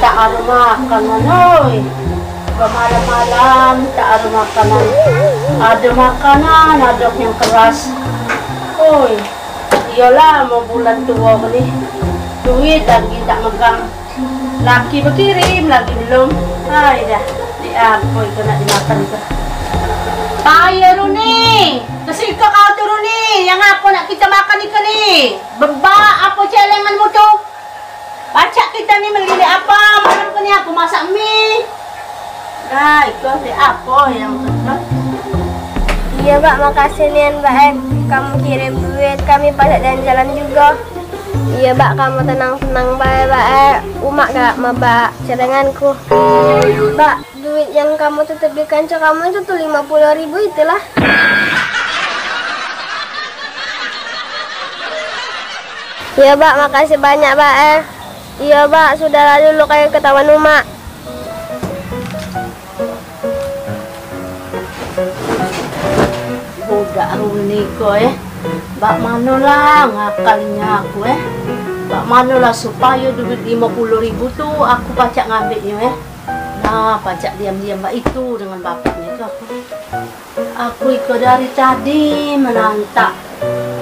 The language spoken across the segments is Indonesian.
Tak ada makanan, oi. Malam-malam tak ada makanan. Ada makanan, ada yang keras. Oi, iyalah mau bulan tua ni. Duit lagi tak megang. Laki berkirim, lagi belum. Hai dah. Di apa itu nak dimakan itu? Payah Runi. Kasih kau tu Runi. Yang apa nak kita makan ikan ni? Bebak apa celenganmu tu? Baca kita ni melili apa? Malam ni aku masak mie. Nah, itu apa yang betul? Iya, Mbak, makasih nih, Mbak. Kamu kirim duit, kami pada jalan-jalan juga. Iya, Mbak, kamu tenang-tenang, Mbak. Umak gak mbak celenganku. Mbak, duit yang kamu tutup di kanca kamu itu tuh 50.000 itulah. Iya, Mbak, makasih banyak, Mbak. Iya, Mbak, sudah dulu kayak ketahuan Umak. Budak Runi ko Bak manolah ngakalnya aku Bak manolah supaya duit 50.000 tu aku pacak ngambilnya Nah pacak diam-diam bak itu dengan bapaknya tu aku ikut dari tadi menantak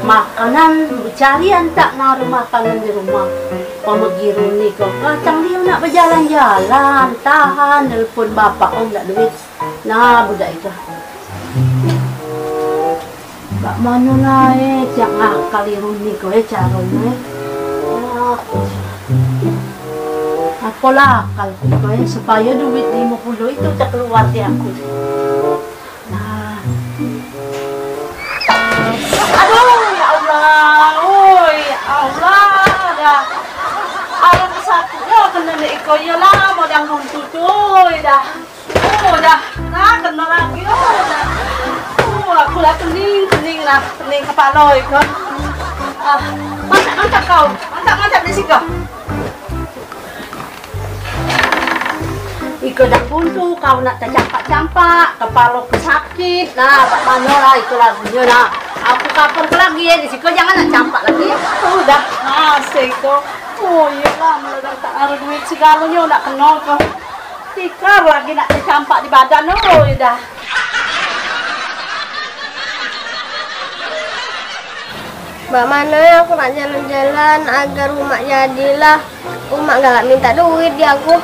makanan bercarian tak naruh makanan di rumah pemegi Runi ko kacang dia nak berjalan-jalan tahan nelpon bapak tak duit nah budak itu Bak mana lah jangan kali Runi ko caranya apalah akal ko supaya duit 50 itu tak keluar di aku nah aduh ya Allah oi Allah dah ada kesatunya kena iko ya lah modang nuntut dah dah nah kena lagi dah aku lah pening kepala ikut mantap kau mantap di sini ikut dah buntu kau nak tercampak kepala sakit nah pak mana lah itu lagunya nah aku kapan lagi di sini jangan nak campak lagi udah asik kau oh iya lah meledak tak ada duit segalanya nak kenal kau tikar lagi nak tercampak di badan oh udah Mbak mana ya aku nak jalan-jalan agar Umak jadilah Umak galak minta duit di aku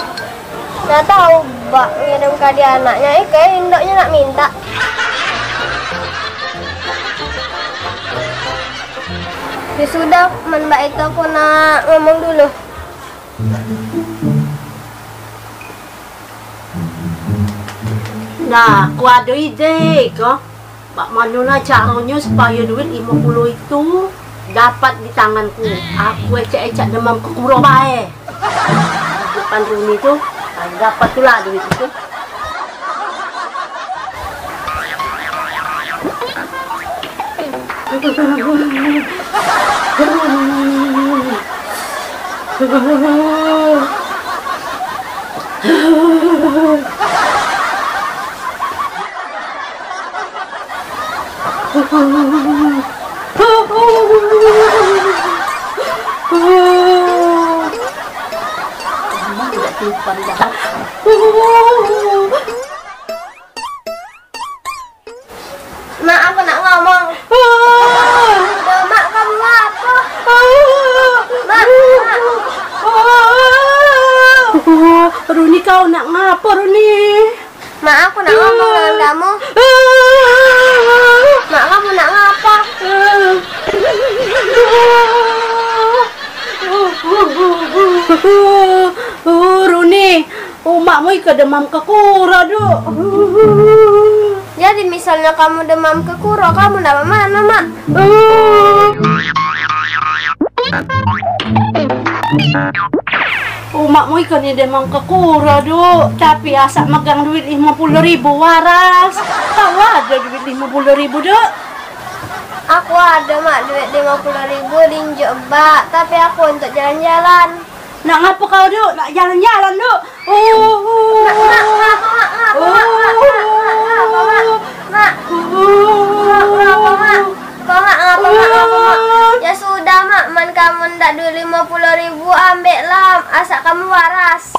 nggak tahu Mbak ngirim ke dia anaknya kayak indoknya nak minta ya sudah Mbak itu aku nak ngomong dulu nah aku ada ide kok Bak mana caranya supaya duit 50 itu dapat di tanganku. Aku ecak-ecak demam kekuro bae. Depan Runi itu dapat pula duit itu. Mak aku nak ngomong Mak kamu apa Mak Runi kau nak ngapa Runi Mak aku nak ngomong dengan kamu Mak kamu nak ngapa Runi umakmu ke demam kekura duk jadi misalnya kamu demam kekuro kamu nak mana Mak umakmu ikan ni demam kekura duk tapi asak megang duit 50.000 waras tahu ada duit 50.000 duk aku ada Mak duit 50.000 dinjuk Mbak tapi aku untuk jalan-jalan nak ngapa kau duk nak jalan-jalan duk ya sudah Mak man kamu ndak duit 50.000, ambil lah, asal kamu waras.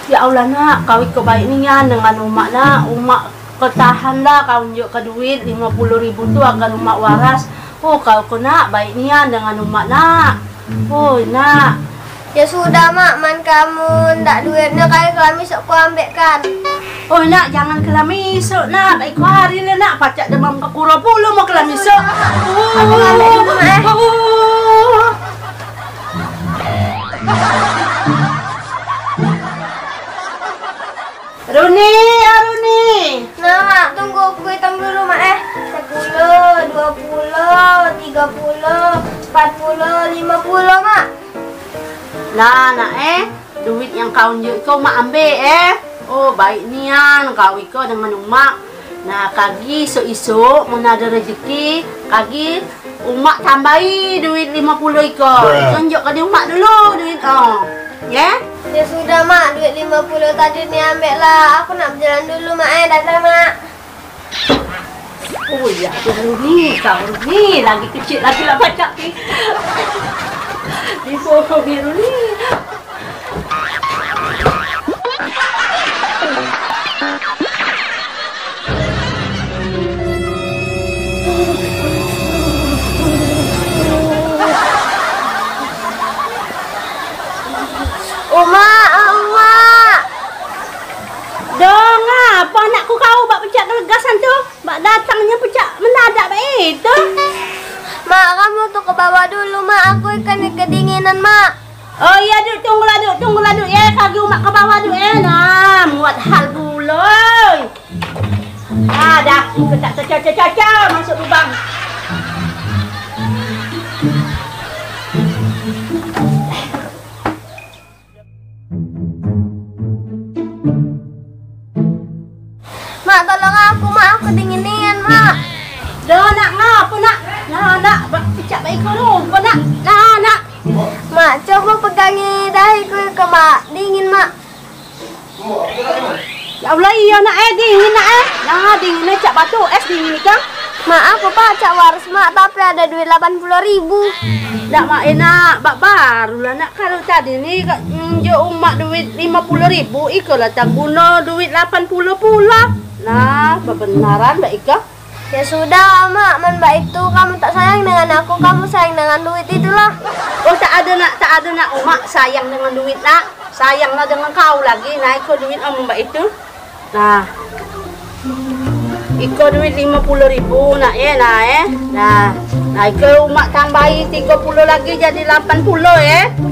Ya Allah nak, kau ikut baik nian dengan umak nak. Umak ketahan lah kau unjuk ke duit 50.000 tu agar umak waras. Oh kau nak baik nian dengan umak nak. Oh nak. Ya sudah mak, man kamu ndak duitnya kayak kami sok ku ambil kan. Oh nak, jangan kelamisuk nak. Baik hari ni nak pacak demam ke kura puluh mau kelamisuk. Aku ambil dulu mak. Runi, Runi. Nah mak, tunggu aku hitung dulu mak 10, 20, 30, 40, 50 mak. Nah nak duit yang kau unjuk kau mak ambil Oh baik nian kau ikut dengan umak. Nah kagi esok-esok mana ada rezeki, kagi umak tambahi duit 50 ikut. Tunjuk ke dia umak dulu duit ya. Ya sudah mak, duit 50 tadi ni ambil lah. Aku nak berjalan dulu mak datang mak. Oh ya Runi, kau Runi lagi kecil lagi lah pacak ni. Di sofa biru ni. Mak. Dong apa anakku kau bak pecak kelegasan tu? Bak datangnya pecak mendadak baik itu. Mak, kamu tuh ke bawah dulu mak, aku ikan kedinginan mak. Oh iya duk, tunggulah duk ya, kaki umak ke bawah duk nah, muat hal buloy. Dah, ikut tak caca masuk lubang. Mak, tolong aku kedinginan mak. Dah nak ngapa nak? Nak pecak baik kau tu, nak. Mak, coba pegangi dahiku ke mak, dingin mak. Ya Allah iya nak dingin nak Nah dingin cak batu es dingin kan? Mak, aku pacak waras mak, tapi ada duit 80.000. Tak mak enak, bak baru lah nak. Kalau tadi ni unjuk umak duit 50.000, ikolah tak guna duit 80 pula. Nah, kebenaran Mbak Ika. Ya sudah mak, mbak itu kamu tak sayang dengan aku, kamu sayang dengan duit itulah. Oh tak ada nak umak sayang dengan duit nak. Sayanglah dengan kau lagi. Nah, iko duit Mbak itu. Nah. Iko duit 50.000 nak Nah, iko umak tambahi 30 lagi jadi 80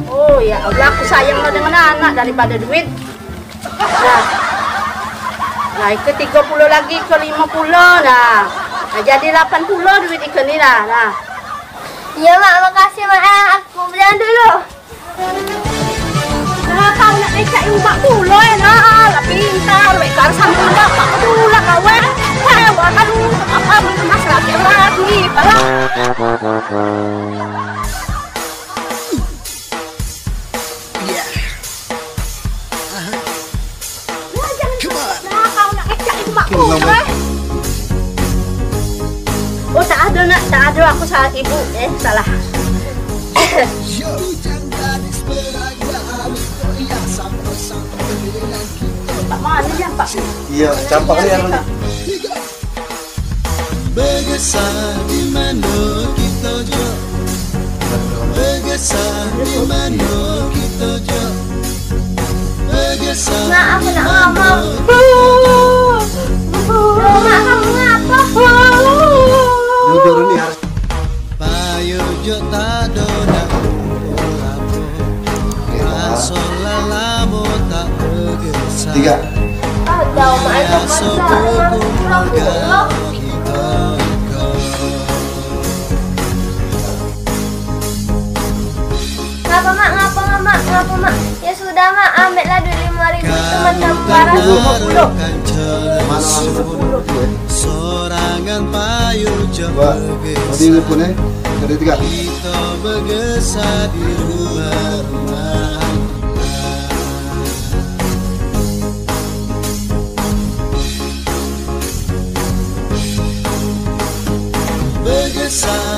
Oh ya Allah, aku sayanglah dengan anak daripada duit. Nah, iko 30 lagi ke 50 nah. Jadi 80 duit ikan ni lah. Nah. Iya mak, makasih mak. Aku berjalan dulu. Nah, kau nak becak umak pula lah pintar. Bekar sama bapak dulu lah kawan. Wah, aduh, apa masalah lagi, pala. Nah, kau nak becak umak pula. Oh tak ada aku salah ibu salah. Pak mana ya Pak? Iya campak ni yang Bergeser di mana kita jauh, bergeser di mana kita jauh, bergeser. Mak, aku nak ngomong. Mak, kamu ngapa? Duduk ni harus Payo jo tak dodak lapo, asolalamu tak bergeser. 3. Ada mak itu pasal. Ngapa mak? Ya sudah mak, ambillah duit 5.000 teman kamu waras. 50. Sorangan payu Wah, tadi ni pun Ada 3. kita bergeser di rumah-rumah. Bergeser